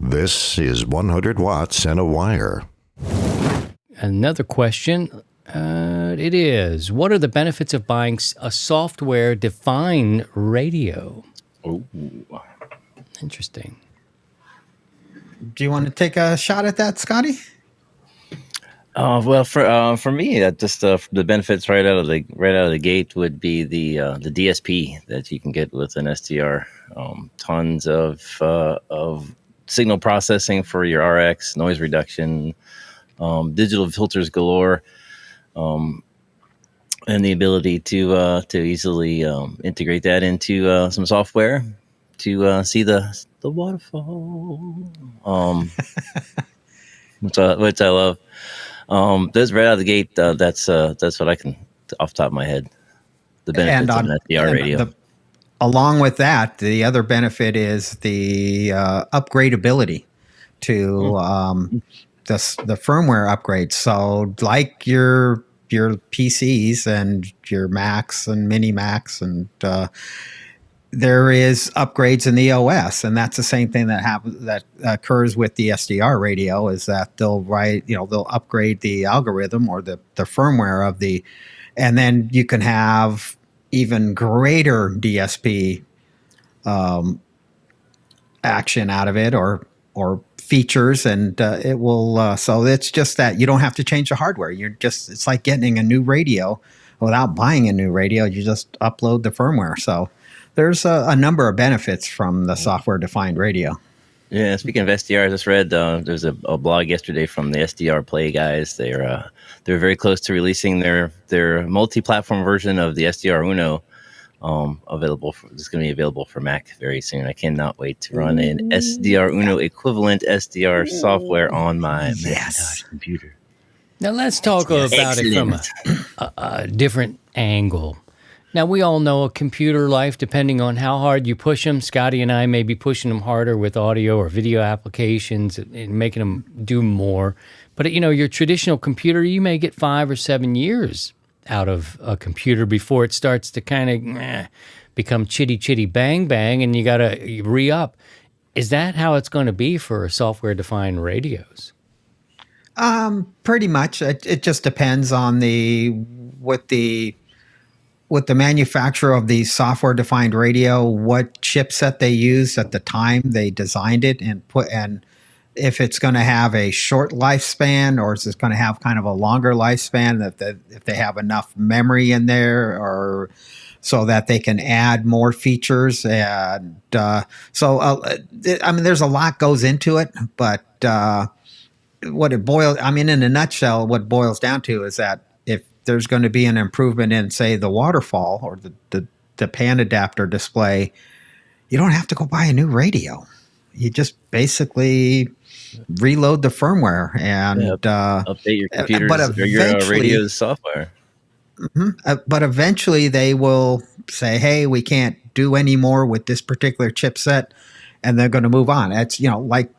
This is 100 watts and a wire. Another question. It is, what are the benefits of buying a software-defined radio? Oh, interesting. Do you want to take a shot at that, Scotty? Well, for me, that just the benefits right out of the gate would be the DSP that you can get with an SDR. Tons of signal processing for your RX, noise reduction, digital filters galore, and the ability to easily integrate that into some software to see the waterfall, which I love. That's right out of the gate. That's what I can, off the top of my head, the benefits of an SDR radio. Along with that, the other benefit is the upgradability to the firmware upgrades. So, like your PCs and your Macs and mini Macs, and there is upgrades in the OS, and that's the same thing that occurs with the SDR radio. Is that they'll upgrade the algorithm or the firmware of the, and then you can have even greater DSP action out of it, or features, and it will. So it's just that you don't have to change the hardware. It's like getting a new radio without buying a new radio. You just upload the firmware. So there's a number of benefits from the software-defined radio. Yeah, speaking of SDR, I just read there's a blog yesterday from the SDR Play guys. They're very close to releasing their multi-platform version of the SDR Uno. It's going to be available for Mac very soon. I cannot wait to run an SDR Uno equivalent SDR software on my Macintosh computer. Now let's talk about it from a different angle. Now, we all know a computer life, depending on how hard you push them. Scotty and I may be pushing them harder with audio or video applications and making them do more. But, your traditional computer, you may get 5 or 7 years out of a computer before it starts to kind of become chitty bang bang, and you got to re-up. Is that how it's going to be for software-defined radios? Pretty much. It just depends on with the manufacturer of the software-defined radio, what chipset they used at the time they designed it, and if it's going to have a short lifespan or is it going to have kind of a longer lifespan, if they have enough memory in there, or so that they can add more features. And there's a lot goes into it, but in a nutshell, what it boils down to is that if there's going to be an improvement in, say, the waterfall or the pan adapter display, you don't have to go buy a new radio. You just basically reload the firmware and update your computers or your radio's software. But eventually they will say, hey, we can't do any more with this particular chipset, and they're going to move on. It's, like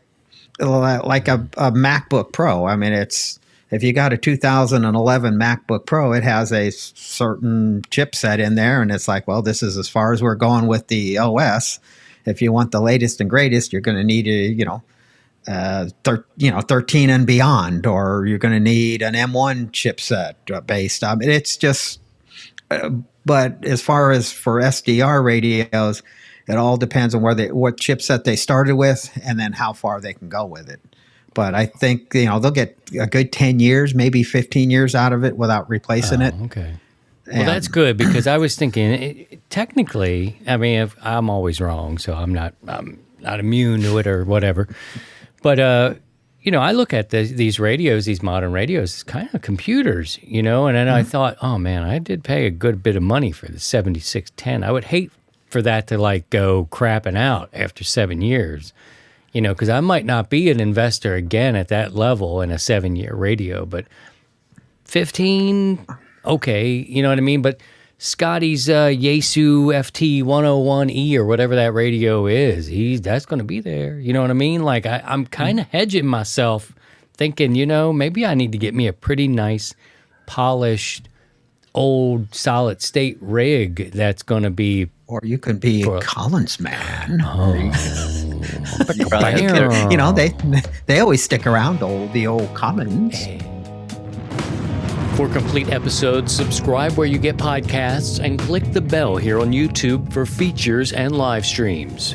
a MacBook Pro. I mean, if you got a 2011 MacBook Pro, it has a certain chipset in there, and it's like, well, this is as far as we're going with the OS. If you want the latest and greatest, you're going to need 13 and beyond, or you're going to need an M1 chipset based. It's just, but as far as for SDR radios, it all depends on what chipset they started with, and then how far they can go with it. But I think they'll get a good 10 years, maybe 15 years out of it without replacing it. Okay. Well, that's good, because I was thinking, technically, I mean, if I'm always wrong, so I'm not immune to it or whatever. But, I look at these radios, these modern radios, as kind of computers, and then I thought, oh, man, I did pay a good bit of money for the 7610. I would hate for that to, go crapping out after 7 years, because I might not be an investor again at that level in a 7-year radio, but 15... okay, you know what I mean? But Scotty's Yaesu FT101E or whatever that radio is, that's going to be there. You know what I mean? I'm kind of hedging myself, thinking, maybe I need to get me a pretty nice, polished, old, solid state rig that's going to be... Or you could be a Collins man. Oh, You probably have to- You know, they always stick around, the old commons. For complete episodes, subscribe where you get podcasts and click the bell here on YouTube for features and live streams.